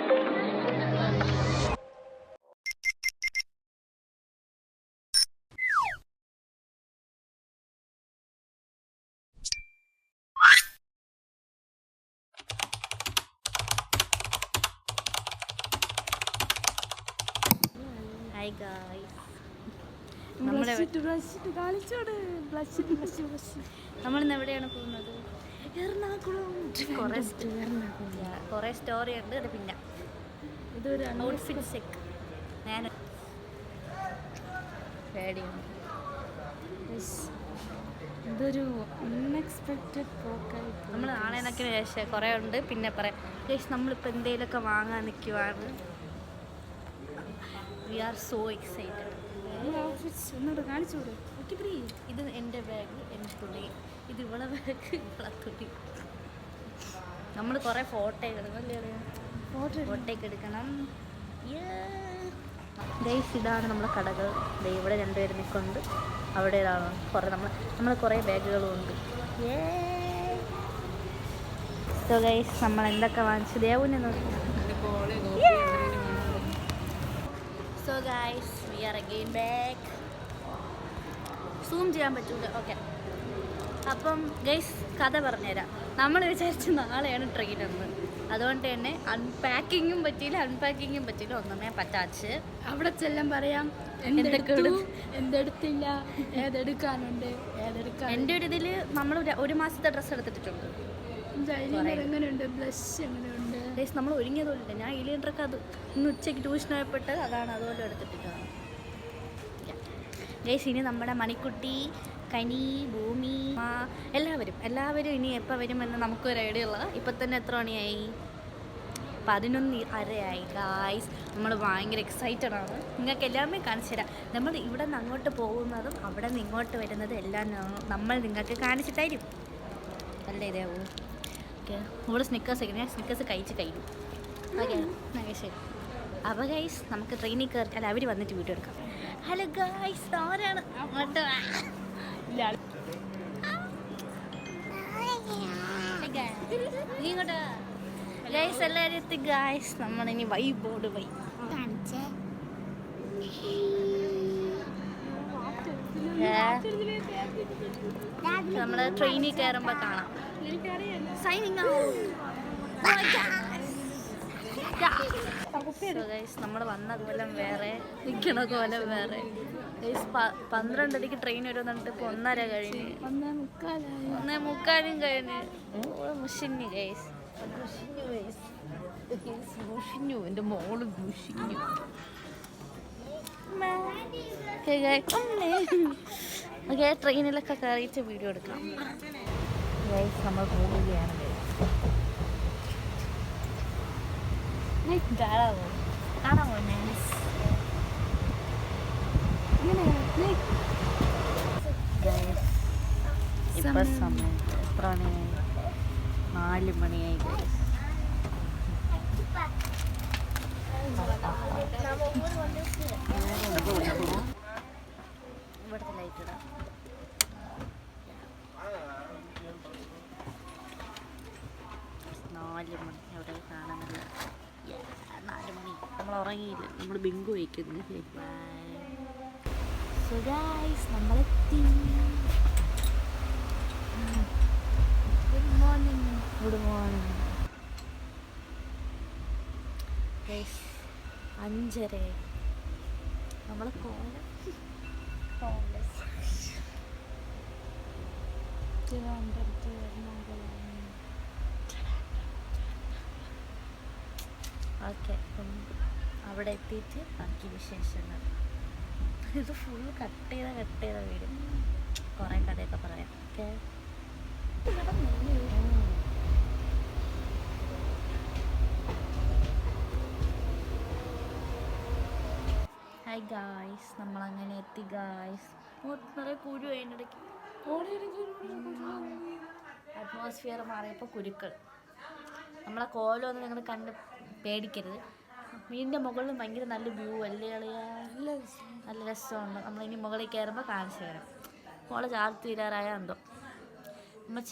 Hi guys, നമ്മളിന്ന് എവിടെയാണ് പോകുന്നത്? എറണാകുളം. കുറേ സ്റ്റോറി ഉണ്ട്. അത് പിന്നെ ഇതൊരു ഔട്ട്ഫിറ്റ് ചെക്ക്. ഞാൻ പേടിയാണ്. ഇതൊരു അൺഎക്സ്പെക്റ്റഡ് പോക്കായി. നമ്മൾ നാളെ എന്നൊക്കെ ശേഷം കുറേ ഉണ്ട്. പിന്നെ പറയാം ഗൈസ്, നമ്മളിപ്പോൾ എന്തെങ്കിലുമൊക്കെ വാങ്ങാൻ നിൽക്കുവാണ്. We are so excited. ഒന്നുകൂടെ കാണിച്ചൂടെ? ഇത് എൻ്റെ ബാഗ്, എൻ്റെ തുണി. ഇത് ഇവളെ ബാഗ്, ഇവളെ തുണി. നമ്മൾ കുറേ ഫോട്ടോയൊക്കെ എടുക്കണം അല്ലേ? ഫോട്ടോയൊക്കെ എടുക്കണം. ഗൈസ്, ഇതാണ് നമ്മളെ കടകൾ. ഇവിടെ രണ്ടുപേരും നിൽക്കുന്നുണ്ട്. അവിടെ ഇതാണ് കുറേ നമ്മൾ കുറേ ബാഗുകളും ഉണ്ട്. സോ ഗൈസ്, നമ്മൾ എന്തൊക്കെ വാങ്ങിച്ചു ദേവുനെ നോക്കി. So guys, we are again back. Zoom ചെയ്യാൻ പറ്റൂല. ഓക്കെ, അപ്പം ഗൈസ് കഥ പറഞ്ഞുതരാം. നമ്മൾ വിചാരിച്ചു നാളെയാണ് ട്രെയിൻ എന്ന്. അതുകൊണ്ട് തന്നെ അൺപാക്കിങ്ങും പറ്റിയില്ല, ഒന്നുമേ പറ്റാച്ച്. അവിടെ ചെല്ലാൻ പറയാം എന്തെടുത്തില്ല, ഏതെടുക്കാനുണ്ട്, എൻ്റെ ഒരു ഇതിൽ നമ്മൾ 1 മാസത്തെ ഡ്രസ്സ് എടുത്തിട്ടുണ്ട്. എങ്ങനെയുണ്ട്, ബ്ലഷ് എങ്ങനെയുണ്ട്? ഗൈസ്, നമ്മൾ ഒരുങ്ങിയതുമില്ല. ഞാൻ ഇലിയൻഡ്രൊക്കെ അത് ഇന്ന് ഉച്ചയ്ക്ക് ട്യൂഷനായപ്പെട്ട് അതാണ്, അതുപോലെ എടുത്തിട്ടാണ്. ഗൈസ്, ഇനി നമ്മുടെ മണിക്കുട്ടി, കനി, ഭൂമി, എല്ലാവരും ഇനി എപ്പോൾ വരുമെന്ന് നമുക്കൊരു ഐഡിയ ഉള്ള. ഇപ്പം തന്നെ എത്ര മണിയായി? 11:30 ഗായ്സ്. നമ്മൾ ഭയങ്കര എക്സൈറ്റഡ് ആണ്. നിങ്ങൾക്ക് എല്ലാമേ കാണിച്ചു തരാം. നമ്മൾ ഇവിടെ നിന്ന് അങ്ങോട്ട് പോകുന്നതും അവിടെ നിന്ന് ഇങ്ങോട്ട് വരുന്നതും എല്ലാം നമ്മൾ നിങ്ങൾക്ക് കാണിച്ചു തരും. അല്ലേ ദേവു? ഓക്കെ, ഇവിടെ സ്നിക്കേഴ്സ് ഞാൻ സ്നിക്കേഴ്സ് കഴിച്ച് കഴിഞ്ഞു. ഓക്കെ ശരി. അപ്പോൾ ഗൈസ്, നമുക്ക് ട്രെയിനിൽ കയറി. അല്ല, അവർ വന്നിട്ട് വീഡിയോ എടുക്കാം. ഹലോ ഗൈസ്, ആരാണ് അങ്ങോട്ട്? ഇങ്ങോട്ട് ഗൈസ്, എല്ലാവരും എത്തി ഗൈസ്. നമ്മളിനി വൈബോട് നമ്മൾ ട്രെയിനിൽ കയറുമ്പോൾ കാണാം. സൈനിങ് നമ്മൾ വന്ന കോലം വേറെ, നിൽക്കണ കോലം വേറെ. 12:30 ട്രെയിൻ വരുന്നുണ്ട്. ഇപ്പോൾ 1:30 കഴിഞ്ഞ്, 1:45 കഴിഞ്ഞ്. മുഷിഞ്ഞു ഗൈസ്, എൻ്റെ മോള് മുഷിഞ്ഞു. ഓക്കെ, ട്രെയിനിലൊക്കെ കയറിയിട്ട് വീഡിയോ എടുക്കാം. ഗൈസ്, നമ്മൾ പോവുകയാണ്. കാണാമോ? ഇപ്പൊ സമയം എത്ര മണിയായി? 4 മണിയായി. ഇവിടുത്തെ ലൈറ്റ് ഇടാം. എവിടെ കാണാനില്ല. 4 മണി. നമ്മൾ ഉറങ്ങിയില്ല, നമ്മൾ ബിങ്കു വയ്ക്കുന്നു. സോ ഗൈസ്, നമ്മളെത്തി. Good morning guys. 5:30. നമ്മളെ ഓക്കെ, അവിടെ എത്തിയിട്ട് ബാക്കി വിശേഷങ്ങൾ. ഇത് ഫുൾ കട്ട് ചെയ്ത വീട്. കുറേ കഥയൊക്കെ പറയാം. ഓക്കെ, ഹായ് ഗായ്സ്, നമ്മളങ്ങനെ എത്തി ഗായ്സ്. നിറയെ കുരു അതിനിടയ്ക്ക്. അറ്റ്മോസ്ഫിയർ മാറിയപ്പോൾ കുരുക്കൾ. നമ്മളെ കോലമൊന്നും നിങ്ങൾ കണ്ട് പേടിക്കരുത്. വീടിൻ്റെ മുകളിൽ ഭയങ്കര നല്ല വ്യൂ അല്ലേ കളിയാ? നല്ല രസമുണ്ട്. നമ്മളിനി മുകളിൽ കയറുമ്പോൾ കാണിച്ചു തരാം. കോളേജ് തീരാറായ എന്തോ.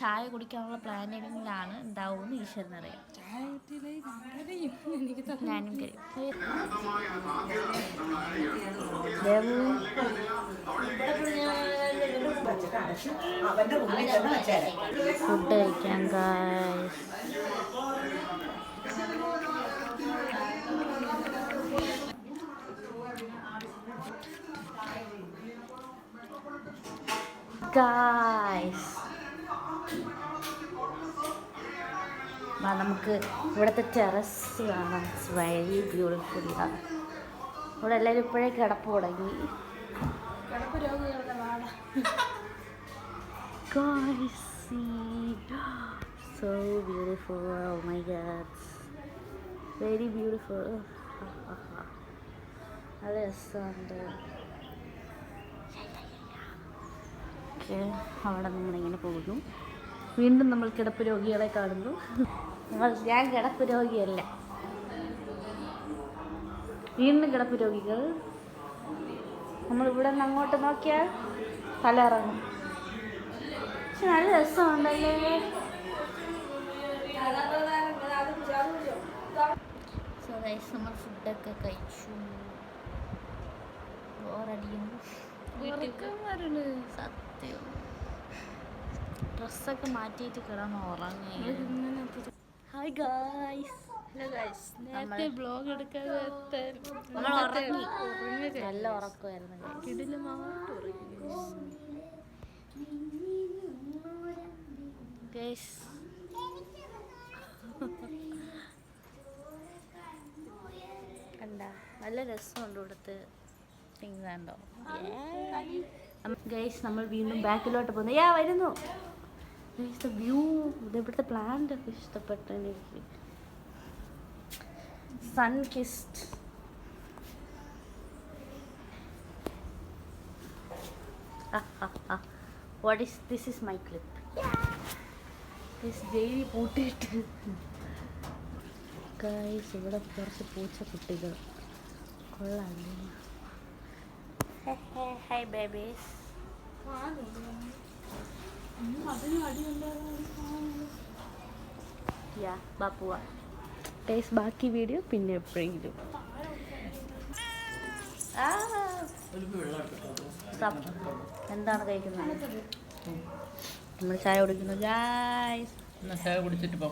ചായ കുടിക്കാനുള്ള പ്ലാനിങ്ങിലാണ്. എന്താവുമെന്ന് ഈശ്വരനറിയാം. എനിക്ക് തന്നെ ഞാനും കഴിയും. ദേവു ഫുഡ് കഴിക്കാൻ ഗായ്സ്. ഗായ്സ് നമുക്ക് ഇവിടുത്തെ ടെറസ് കാണാം. It's very beautiful. ഇവിടെ എല്ലാവരും ഇപ്പോഴേ കിടപ്പ് തുടങ്ങി. കിടപ്പ് രോഗികളുടെ വാട. Guys, see, so beautiful. Oh my God, very beautiful. നല്ല രസമുണ്ട്. ഓക്കെ, അവിടെ നമ്മളിങ്ങനെ പോകുന്നു. വീണ്ടും നമ്മൾ കിടപ്പ് രോഗികളെ കാണുന്നു. ഞാൻ കിടപ്പ് രോഗിയല്ല, വീണ്ടും കിടപ്പ് രോഗികൾ. നമ്മളിവിടെ നിന്ന് അങ്ങോട്ട് നോക്കിയാൽ തല ഇറങ്ങും. പക്ഷെ നല്ല രസമുണ്ടല്ലേ. സോ ഗൈസ്, നമ്മൾ ഫുഡൊക്കെ കഴിച്ചു. ബോറടിയുന്നു. സത്യം ഡ്രസ്സൊക്കെ മാറ്റിയിട്ട് കിടന്ന് ഉറങ്ങി. Hi guys. ഹലോ ഗൈസ്, നേരത്തെ ബ്ലോഗ് എടുക്കാതെ നമ്മൾ ഉറങ്ങി. നല്ല ഉറക്കമായിരുന്നു guys. കിടിലമായിട്ട് ഉറങ്ങി. Guys, കണ്ട നല്ല രസമുണ്ട് ഇവിടുത്തെ തിങ്സ് കണ്ടോ. ഗൈസ്, നമ്മൾ വീണ്ടും ബാക്കിലോട്ട് പോകുന്നു. വരുന്നു ഗൈസ്. വ്യൂ ഇവിടുത്തെ പ്ലാന്റ് ഒക്കെ ഇഷ്ടപ്പെട്ടു എനിക്ക്. Sun kissed. What is this? Is my clip. This daily പൂട്ടിട്ട് ഗൈസ്. ഇവിടെ കുറച്ച് പൂച്ചക്കുട്ടികൾ കൊള്ളാല്ലേ. Hi babies. യാ ബാപ്പുവ. ഗൈസ്, ബാക്കി വീഡിയോ പിന്നെ എപ്പോഴെങ്കിലും. എന്താണ് കഴിക്കുന്നത്? നമ്മൾ ചായ കുടിക്കുന്നു ഗൈസ്. ചായ കുടിച്ചിട്ട് പോ.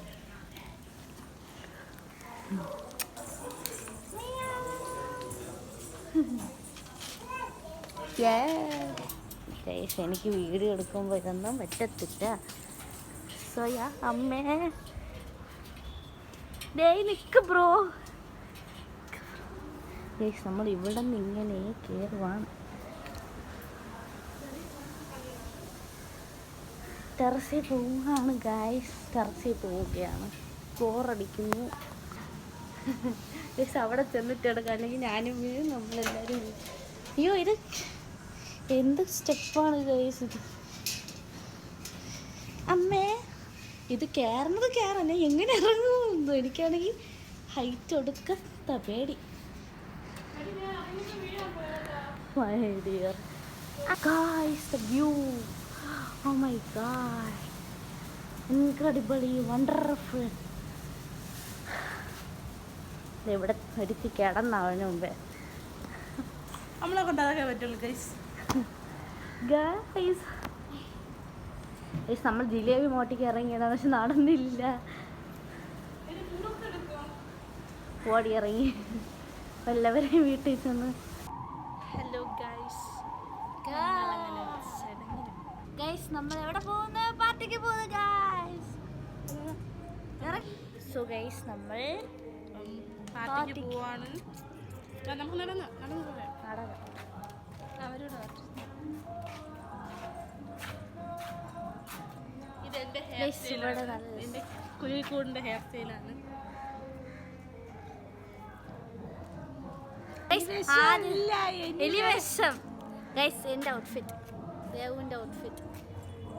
ഗൈസ്, എനിക്ക് വീഡിയോ എടുക്കുമ്പോൾ ഇതൊന്നും പറ്റത്തില്ല. സോയാ അമ്മേ ഡേ നിക്ക് ബ്രോ. ഗൈസ്, നമ്മൾ ഇവിടെ നിന്ന് ഇങ്ങനെ കയറുവാണ്. ടെറസിൽ പോവുകയാണ് ഗൈസ്. ടെറസിൽ പോവുകയാണ്. ബോറടിക്കുന്നു ഗൈസ്. അവിടെ ചെന്നിട്ട് എടുക്കാം, അല്ലെങ്കിൽ ഞാനും വീഴും, നമ്മളെല്ലാവരും വീഴും. അയ്യോ, ഇത് എന്ത് സ്റ്റെപ്പാണ് ഗൈസ് ഇത്. അമ്മേ, ഇത് കയറണേ എങ്ങനെ ഇറങ്ങുമെന്നോ. എനിക്കാണെങ്കിൽ ഹൈറ്റ് ഒടുക്കത്ത പേടി. My dear guys, the view, oh my god, incredibly wonderful. ഇവിടെ ഒരുത്തി കിടന്നവന് മുമ്പേ നമ്മളെ കൊണ്ടതൊക്കെ പറ്റുള്ളൂ ഗൈസ്. ഗൈസ്, നമ്മൾ ജിലേബി മോട്ടിക്ക് ഇറങ്ങിയതാണ്, പക്ഷെ നടന്നില്ല. ഓടി ഇറങ്ങി എല്ലാവരെയും വീട്ടിൽ ചെന്ന്. ഹലോ ഗൈസ്, ഗൈസ്, നമ്മൾ എവിടെ പോകുന്നു? പാർട്ടിക്ക് പോകുന്നു ഗൈസ്. സോ ഗൈസ്, നമ്മൾ പാർട്ടിക്ക് പോവാണ്. നമുക്ക് നടന്ന് പോകാം. അവരോട് ഇതെന്റെ ഹെയർ സ്റ്റൈലാണ്. എന്റെ കുഴിക്കൂടിന്റെ ഹെയർ സ്റ്റൈലാണ്. എലിവേഷം ഗൈസ്. എൻ്റെ ഔട്ട്ഫിറ്റ്, ദേവുവിൻ്റെ ഔട്ട്ഫിറ്റ്,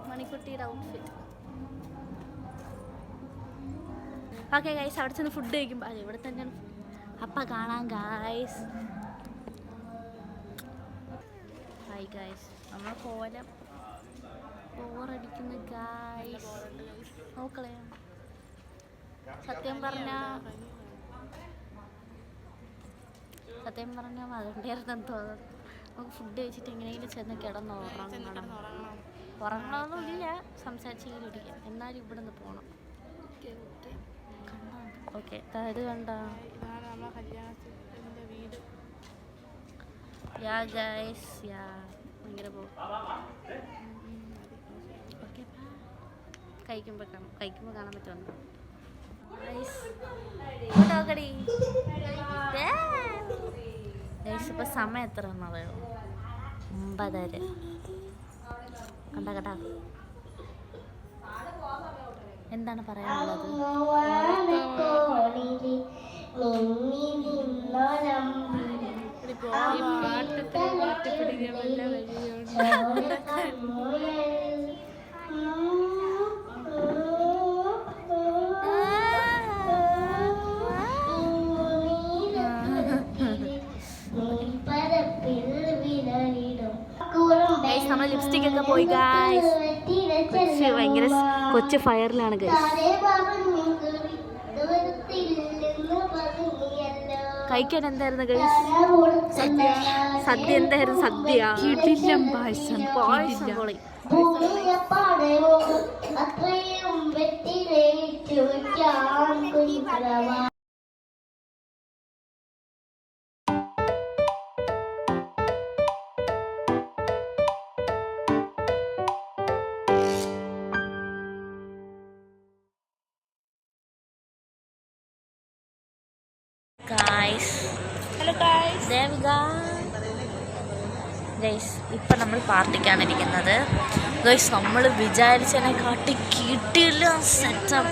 മണിക്കുട്ടിയുടെ ഔട്ട്ഫിറ്റ്. ഓക്കെ ഗൈസ്, അവിടെ ചെന്ന് ഫുഡ് കഴിക്കുമ്പോൾ അത് ഇവിടെ തന്നെയാണ്. അപ്പം കാണാം ഗൈസ്. ഹായ് ഗൈസ്, നമ്മൾ കോലം ബോറടിക്കുന്നു ഗൈസ്. നോക്കളെ, സത്യം പറഞ്ഞ സത്യം പറഞ്ഞാൽ വരണ്ടായിരുന്നെന്ന് തോന്നുന്നു. നമുക്ക് ഫുഡ് കഴിച്ചിട്ട് എങ്ങനെയെങ്കിലും ചെന്ന് കിടന്ന് ഉറങ്ങണം. ഉറങ്ങണമെന്നില്ല, സംസാരിച്ചെങ്കിലും ഇരിക്കാം. എന്നാലും ഇവിടെ നിന്ന് പോകണം. ഓക്കെ, ഇത് കണ്ട യാ ഗൈസ്, യാ ഭയങ്കര പോകും. ഓക്കെ, കഴിക്കുമ്പോൾ കാണാൻ പറ്റുമെന്ന് ഇപ്പൊ സമയം എത്ര എന്നറിയോ? 9:30. കണ്ടാ കേട്ടാ, എന്താണ് പറയാനുള്ളത്? നമ്മൾ ലിപ്സ്റ്റിക് ഒക്കെ പോയി ഗൈസ്. ഭയങ്കര കൊച്ചു ഫയറിലാണ് ഗൈസ്. കഴിക്കാൻ എന്തായിരുന്നു ഗൈസ്? സദ്യ എന്തായിരുന്നു? സദ്യ പായസം പൊളി. ഗൈസ്, ഇപ്പം നമ്മൾ പാർട്ടിക്കാണ് ഇരിക്കുന്നത്. ഗൈസ്, നമ്മൾ വിചാരിച്ചതിനെക്കാട്ടി കിട്ടിയില്ല സെറ്റപ്പ്.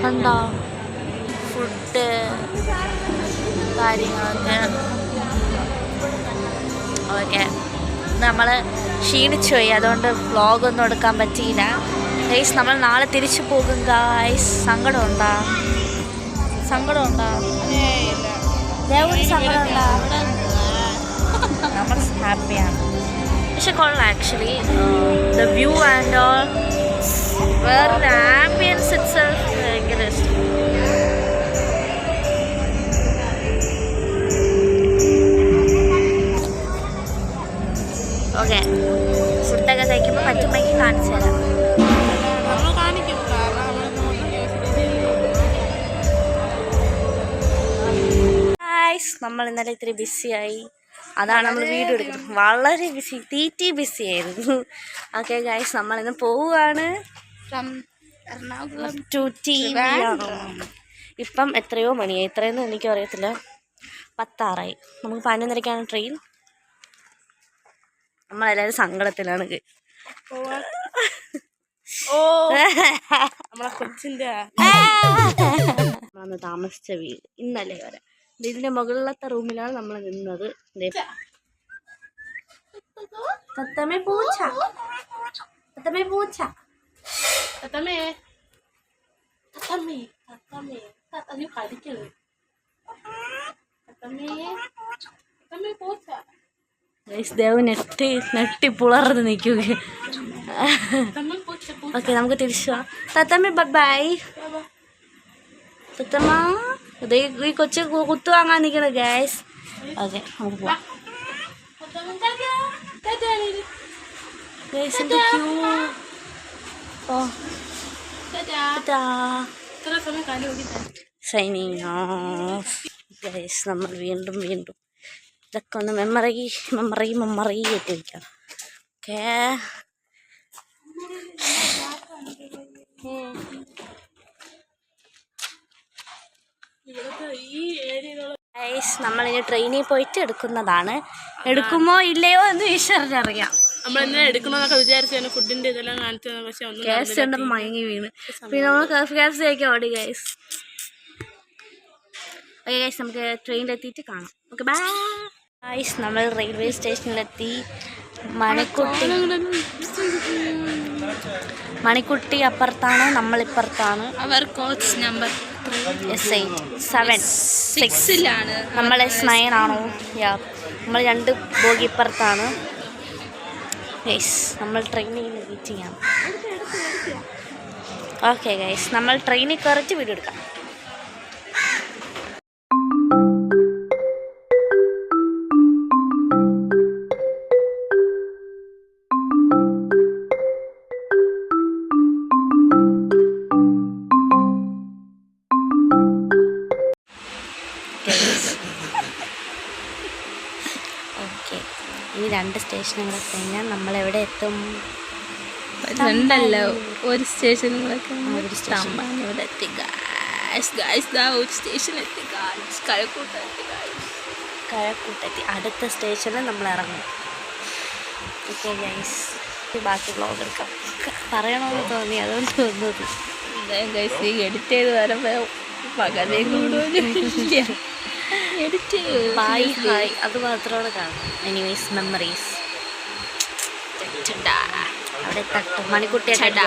കണ്ടോ ഫുഡ് കാര്യങ്ങളൊക്കെ. ഓക്കെ, നമ്മൾ ക്ഷീണിച്ചു പോയി, അതുകൊണ്ട് വ്ളോഗൊന്നും എടുക്കാൻ പറ്റിയില്ല. ഗൈസ്, നമ്മൾ നാളെ തിരിച്ചു പോകും ഗൈസ്. സങ്കടമുണ്ടോ? നമ്മൾ ഹാപ്പിയാണ്. പക്ഷെ കൊള്ളാം actually. The view and all, വേറൊരു ആംബിയൻസ് ഇറ്റ്സെൽഫ് ഭയങ്കര ഇഷ്ടം. ഓക്കെ, ഫുഡൊക്കെ കഴിക്കുമ്പോൾ പറ്റുമെങ്കിൽ കാണിച്ചു തരാം. നമ്മൾ ഇന്നലെ ഇത്തിരി ബിസിയായി, അതാണ് നമ്മൾ വീഡിയോ എടുക്കുന്നത്. വളരെ ബിസി ബിസി ആയിരുന്നു. ഓക്കെ ഗൈസ്, നമ്മളിന്ന് പോവുകയാണ് ഇപ്പം എത്രയോ മണിയായി, ഇത്രയൊന്നും എനിക്കും അറിയത്തില്ല. 10:06. നമുക്ക് 11:30 ട്രെയിൻ. നമ്മളെല്ലാവരും സങ്കടത്തിലാണ്. നമ്മളന്ന് താമസിച്ച വീട് ഇന്നലെ വരെ ഇതിന്റെ മുകളിലത്തെ റൂമിലാണ് നമ്മൾ നിന്നത്. തത്തമ്മേ പൂച്ച, തത്തമ്മേ പൂച്ച, തത്തമ്മേ തത്തമ്മേ തത്തമ്മേ തത്തമ്മേ കടിക്കരുത്. തത്തമ്മേ തത്തമ്മേ പൂച്ച. ദേവ് നെട്ടി പുളർന്ന് നിൽക്കുക. ഓക്കെ, നമുക്ക് തിരിച്ചു പോവാം. തത്തമ്മ ബൈ. തത്തമ്മ ഈ കൊച്ചു കുത്തു വാങ്ങാൻ നിൽക്കണ ഗൈസ്. ഓക്കെ, നമുക്ക് പോവാം. Signing off guys. നമ്മൾ വീണ്ടും ഇതൊക്കെ ഒന്ന് മെമ്മറി ആയിട്ട് വയ്ക്കാം. ഓക്കേ, നമ്മളിനി ട്രെയിനിൽ പോയിട്ട് എടുക്കുന്നതാണ്. എടുക്കുമോ ഇല്ലയോ എന്ന് ഈശ്വരനറിയാം. നമ്മൾ എന്തിനാ എടുക്കണമെന്നൊക്കെ വിചാരിച്ചു, ഫുഡിന്റെ ഇതെല്ലാം കാണിച്ചു. പക്ഷെ ഗ്യാസ് ഉണ്ടപ്പോൾ മയങ്ങി വീണ്. പിന്നെ നമ്മൾ ഗ്യാസ് കഴിക്കാൻ ഓടി ഗൈസ്. ഓക്കെ ഗൈസ്, നമുക്ക് ട്രെയിനിലെത്തിയിട്ട് കാണാം. Okay bye guys. നമ്മൾ റെയിൽവേ സ്റ്റേഷനിലെത്തി. മണിക്കുട്ടി അപ്പുറത്താണ്, നമ്മളിപ്പുറത്താണ്. അവർ കോച്ച് നമ്പർ S8 നമ്മൾ S9 ആണോ? നമ്മൾ 2 ബോഗി ഇപ്പുറത്താണ്. യെസ്, നമ്മൾ ട്രെയിനിൽ വെയിറ്റ് ചെയ്യാം. ഓക്കെ ഗൈസ്, നമ്മൾ ട്രെയിനിൽ കയറിച്ച് വീഡിയോ എടുക്കാം. ഓക്കെ, ഈ 2 സ്റ്റേഷനും കൂടെ കഴിഞ്ഞാൽ നമ്മളെവിടെ എത്തും? 2 ഒരു സ്റ്റേഷനും കൂടെ ഒരു സ്റ്റേഷൻ. ഇവിടെ എത്തി ഒരു സ്റ്റേഷൻ എത്തി കഴക്കൂട്ടെത്തി. അടുത്ത സ്റ്റേഷനിൽ നമ്മൾ ഇറങ്ങും. ഓക്കെ ഗൈസ്, ബാക്കി വ്ളോഗ് എടുക്കാം. പറയണമെന്ന് തോന്നി, അതുകൊണ്ട് തോന്നുന്നത്. ഗൈസ് ഈ എഡിറ്റ് ചെയ്ത് വരുമ്പോൾ പകലേ കൂടുതലും എഡിറ്റ് ബൈ ഹായ് അത് മാത്രമാണ് കാണും. Anyways memories. അവിടെ തട്ട് മണിക്കുട്ടിയായിട്ട്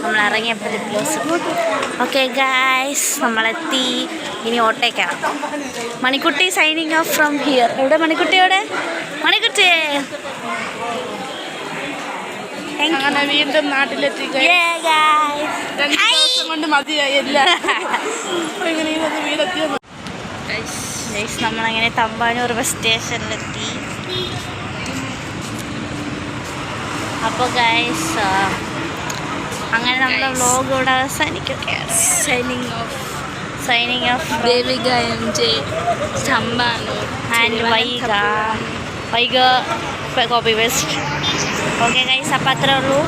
നമ്മൾ ഇറങ്ങിയപ്പോൾ ലിപ്ലോസ്. Okay guys, നമ്മളെത്തി. ഇനി ഓട്ടേക്കാണ്. Manikutty signing off from here. എവിടെ മണിക്കുട്ടിയോടെ? മണിക്കുട്ടി വീണ്ടും നാട്ടിലെത്തി. കൊണ്ട് മതിയായില്ല. നമ്മളങ്ങനെ തമ്പാനൂർ ബസ് സ്റ്റേഷനിലെത്തി. അപ്പോൾ ഗൈസ്, അങ്ങനെ നമ്മുടെ വ്ലോഗ് ഇവിടെ അവസാനിക്കുകയാണ്. Signing off Devika MJ Thampanoor and Vaiga copy west. Okay guys, അപ്പോൾ അത്രേ ഉള്ളൂ.